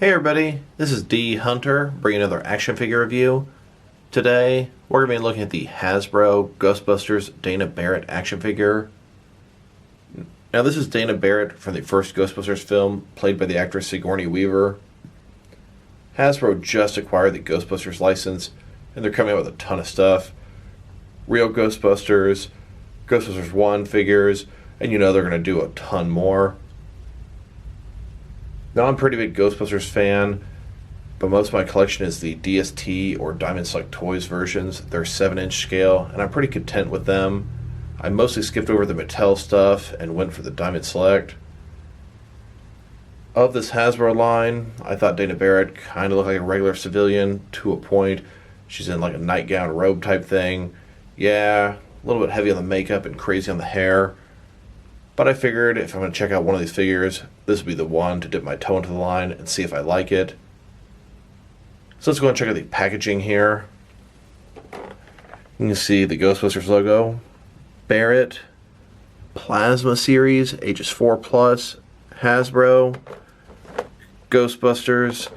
Hey everybody, this is D Hunter bringing another action figure review. Today we're going to be looking at the Hasbro Ghostbusters Dana Barret action figure. Now this is Dana Barret from the first Ghostbusters film, played by the actress Sigourney Weaver. Hasbro just acquired the Ghostbusters license and they're coming out with a ton of stuff. Real Ghostbusters, Ghostbusters 1 figures, and you know they're going to do a ton more. Now I'm a pretty big Ghostbusters fan, but most of my collection is the DST or Diamond Select Toys versions. They're 7-inch scale, and I'm pretty content with them. I mostly skipped over the Mattel stuff and went for the Diamond Select. Of this Hasbro line, I thought Dana Barret kind of looked like a regular civilian to a point. She's in like a nightgown robe type thing. Yeah, a little bit heavy on the makeup and crazy on the hair. But I figured if I'm going to check out one of these figures, this would be the one to dip my toe into the line and see if I like it. So let's go and check out the packaging here. You can see the Ghostbusters logo. Barrett, Plasma Series, ages 4+, Hasbro, Ghostbusters.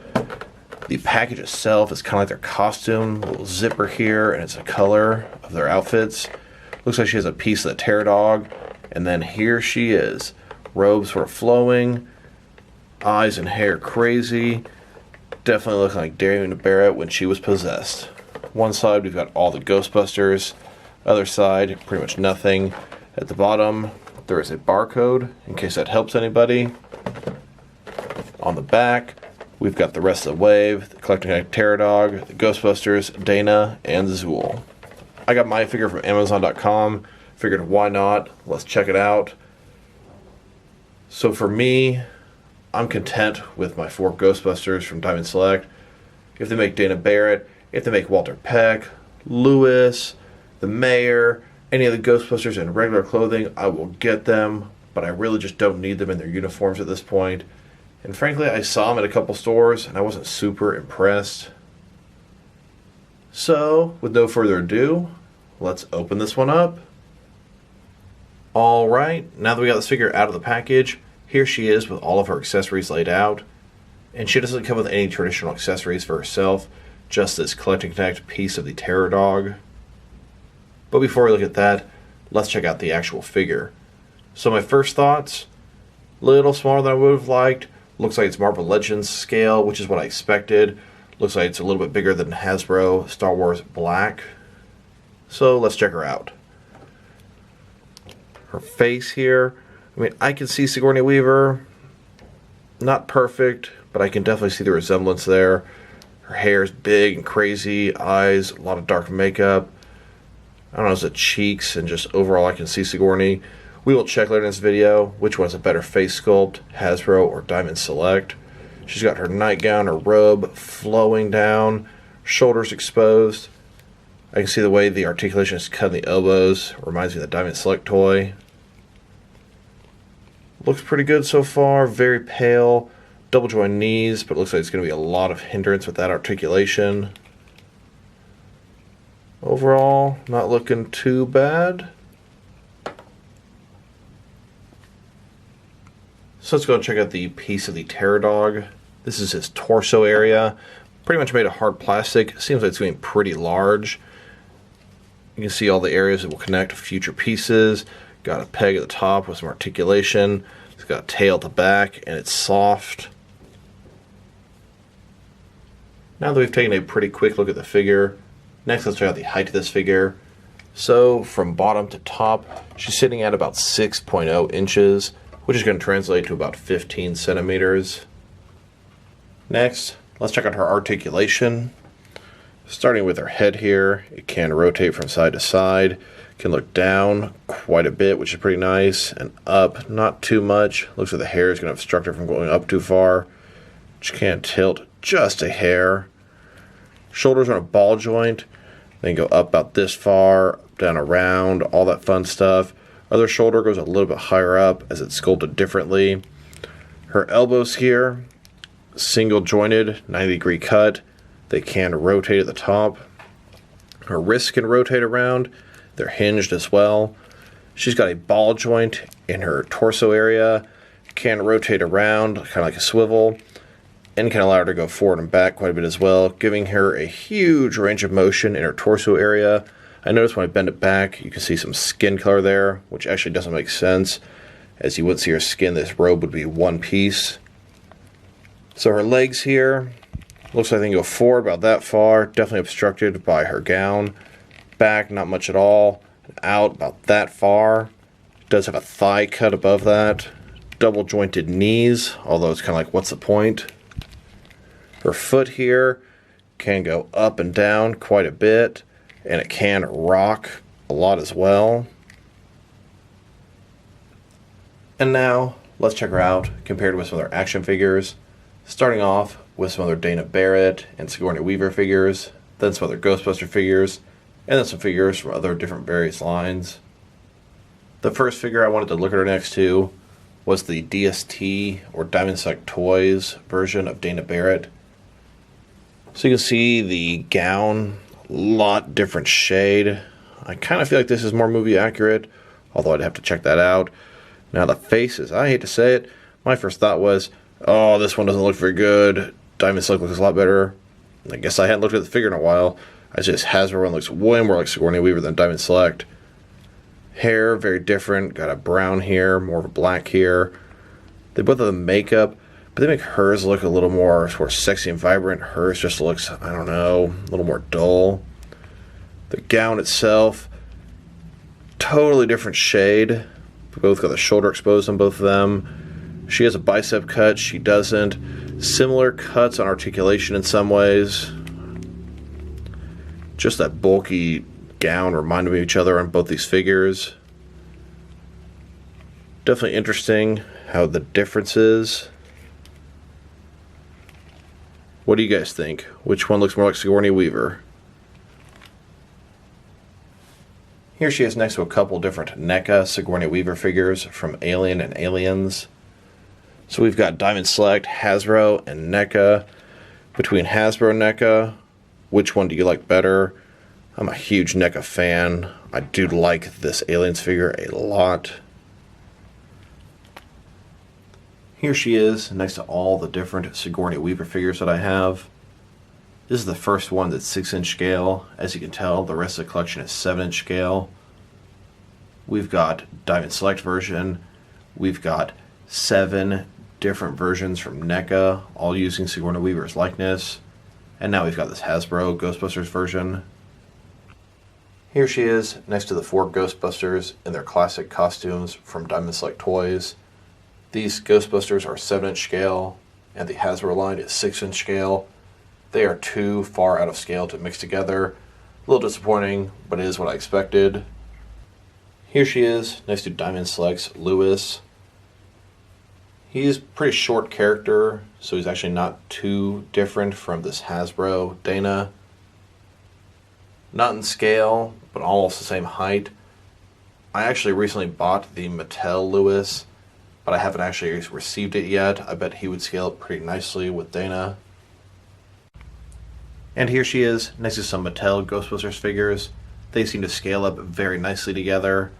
The package itself is kind of like their costume, a little zipper here, and it's a color of their outfits. Looks like she has a piece of the Terror Dog. And then here she is. Robes sort of flowing. Eyes and hair crazy. Definitely looking like Dana Barret when she was possessed. One side we've got all the Ghostbusters. Other side, pretty much nothing. At the bottom, there is a barcode, in case that helps anybody. On the back, we've got the rest of the wave. The Collecting Terror Dog, the Ghostbusters, Dana, and Zool. I got my figure from Amazon.com. Figured why not? Let's check it out. So for me, I'm content with my 4 Ghostbusters from Diamond Select. If they make Dana Barret, if they make Walter Peck, Lewis, the Mayor, any of the Ghostbusters in regular clothing, I will get them, but I really just don't need them in their uniforms at this point. And frankly, I saw them at a couple stores and I wasn't super impressed. So, with no further ado, let's open this one up. Alright, now that we got this figure out of the package, here she is with all of her accessories laid out. And she doesn't come with any traditional accessories for herself, just this Collect and Connect piece of the Terror Dog. But before we look at that, let's check out the actual figure. So my first thoughts, little smaller than I would have liked. Looks like it's Marvel Legends scale, which is what I expected. Looks like it's a little bit bigger than Hasbro Star Wars Black. So let's check her out. Her face here, I mean, I can see Sigourney Weaver. Not perfect, but I can definitely see the resemblance there. Her hair is big and crazy, eyes, a lot of dark makeup. I don't know, it's the cheeks, and just overall I can see Sigourney. We will check later in this video which one's a better face sculpt, Hasbro or Diamond Select. She's got her nightgown or robe flowing down, shoulders exposed. I can see the way the articulation is cut in the elbows. Reminds me of the Diamond Select toy. Looks pretty good so far. Very pale. Double joint knees, but it looks like it's going to be a lot of hindrance with that articulation. Overall, not looking too bad. So let's go and check out the piece of the Terror Dog. This is his torso area. Pretty much made of hard plastic. Seems like it's going to be pretty large. You can see all the areas that will connect future pieces. Got a peg at the top with some articulation. It's got a tail at the back, and it's soft. Now that we've taken a pretty quick look at the figure, next let's check out the height of this figure. So from bottom to top, she's sitting at about 6.0 inches, which is going to translate to about 15 centimeters. Next, let's check out her articulation. Starting with her head here, it can rotate from side to side, can look down quite a bit, which is pretty nice, and up, not too much. Looks like the hair is going to obstruct her from going up too far. She can't tilt just a hair. Shoulders are on a ball joint, then go up about this far, down around, all that fun stuff. Other shoulder goes a little bit higher up as it's sculpted differently. Her elbows here, single jointed, 90-degree cut. They can rotate at the top. Her wrists can rotate around. They're hinged as well. She's got a ball joint in her torso area. Can rotate around, kind of like a swivel. and can allow her to go forward and back quite a bit as well, giving her a huge range of motion in her torso area. I notice when I bend it back, you can see some skin color there, which actually doesn't make sense, as you wouldn't see her skin. This robe would be one piece. So her legs here, looks like they can go forward about that far, definitely obstructed by her gown. Back, not much at all. Out about that far. Does have a thigh cut above that. Double jointed knees, although it's kind of like, what's the point? Her foot here can go up and down quite a bit, and it can rock a lot as well. And now, let's check her out compared with some other action figures. Starting off with some other Dana Barret and Sigourney Weaver figures, then some other Ghostbuster figures, and then some figures from other different various lines. The first figure I wanted to look at her next to was the DST, or Diamond Select Toys, version of Dana Barret. So you can see the gown, a lot different shade. I kind of feel like this is more movie accurate, although I'd have to check that out. Now the faces, I hate to say it, my first thought was, oh, this one doesn't look very good. Diamond Select looks a lot better. I guess I hadn't looked at the figure in a while. I just, Hasbro one looks way more like Sigourney Weaver than Diamond Select. Hair, very different. Got a brown here, more of a black here. They both have the makeup, but they make hers look a little more sort of sexy and vibrant. Hers just looks, I don't know, a little more dull. The gown itself, totally different shade. They both got the shoulder exposed on both of them. She has a bicep cut, she doesn't. Similar cuts on articulation in some ways. Just that bulky gown reminded me of each other on both these figures. Definitely interesting how the difference is. What do you guys think? Which one looks more like Sigourney Weaver? Here she is next to a couple different NECA Sigourney Weaver figures from Alien and Aliens. So we've got Diamond Select, Hasbro, and NECA. Between Hasbro and NECA, which one do you like better? I'm a huge NECA fan. I do like this Aliens figure a lot. Here she is next to all the different Sigourney Weaver figures that I have. This is the first one that's 6-inch scale. As you can tell, the rest of the collection is 7-inch scale. We've got Diamond Select version. We've got 7 different versions from NECA, all using Sigourney Weaver's likeness. And now we've got this Hasbro Ghostbusters version. Here she is next to the 4 Ghostbusters in their classic costumes from Diamond Select Toys. These Ghostbusters are 7-inch scale, and the Hasbro line is 6-inch scale. They are too far out of scale to mix together. A little disappointing, but it is what I expected. Here she is next to Diamond Select's Lewis. He's a pretty short character, so he's actually not too different from this Hasbro Dana. Not in scale, but almost the same height. I actually recently bought the Mattel Lewis, but I haven't actually received it yet. I bet he would scale up pretty nicely with Dana. And here she is next to some Mattel Ghostbusters figures. They seem to scale up very nicely together.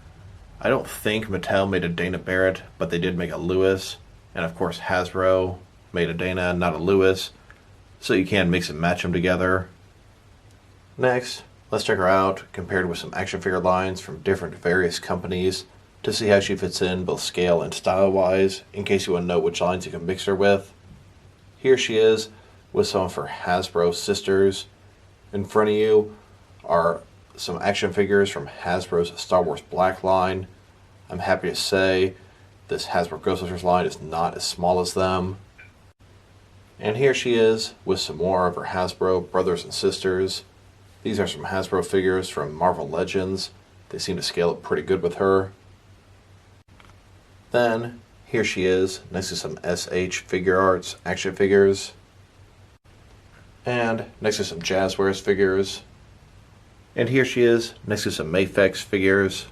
I don't think Mattel made a Dana Barret, but they did make a Lewis. And of course Hasbro made a Dana, not a Lewis. So you can mix and match them together. Next, let's check her out compared with some action figure lines from different various companies to see how she fits in both scale and style wise, in case you want to know which lines you can mix her with. Here she is with some of her Hasbro sisters. In front of you are some action figures from Hasbro's Star Wars Black line. I'm happy to say this Hasbro Ghostbusters line is not as small as them. And here she is with some more of her Hasbro brothers and sisters. These are some Hasbro figures from Marvel Legends. They seem to scale up pretty good with her. Then, here she is next to some SH Figure Arts action figures. And next to some Jazzwares figures. And here she is next to some Mafex figures.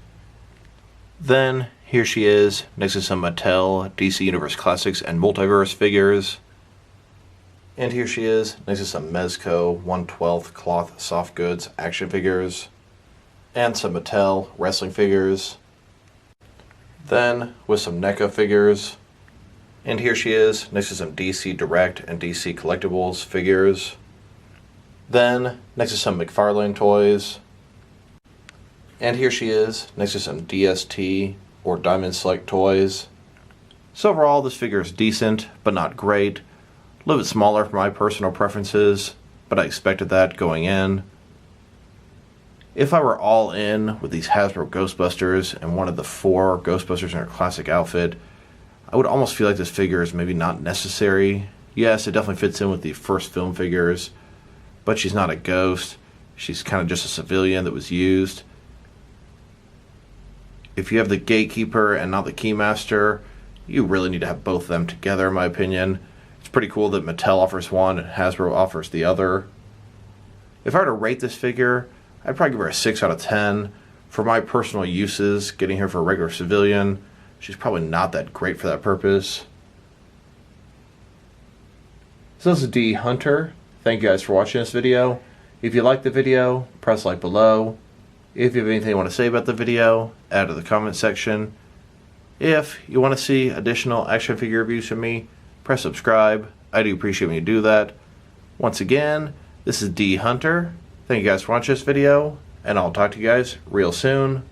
Then, here she is next to some Mattel DC Universe Classics and Multiverse figures. And here she is next to some Mezco 1/12 cloth soft goods action figures. And some Mattel wrestling figures. Then, with some NECA figures. And here she is, next to some DC Direct and DC Collectibles figures. Then, next to some McFarlane toys. And here she is, next to some DST or Diamond Select toys. So overall, this figure is decent, but not great. A little bit smaller for my personal preferences, but I expected that going in. If I were all in with these Hasbro Ghostbusters and wanted the 4 Ghostbusters in her classic outfit, I would almost feel like this figure is maybe not necessary. Yes, it definitely fits in with the first film figures, but she's not a ghost. She's kind of just a civilian that was used. If you have the Gatekeeper and not the Keymaster, you really need to have both of them together, in my opinion. It's pretty cool that Mattel offers one and Hasbro offers the other. If I were to rate this figure, I'd probably give her a 6 out of 10. For my personal uses, getting her for a regular civilian, she's probably not that great for that purpose. So this is D Hunter. Thank you guys for watching this video. If you liked the video, press like below. If you have anything you want to say about the video, add to the comment section. If you want to see additional action figure reviews from me, press subscribe. I do appreciate when you do that. Once again, this is D Hunter. Thank you guys for watching this video, and I'll talk to you guys real soon.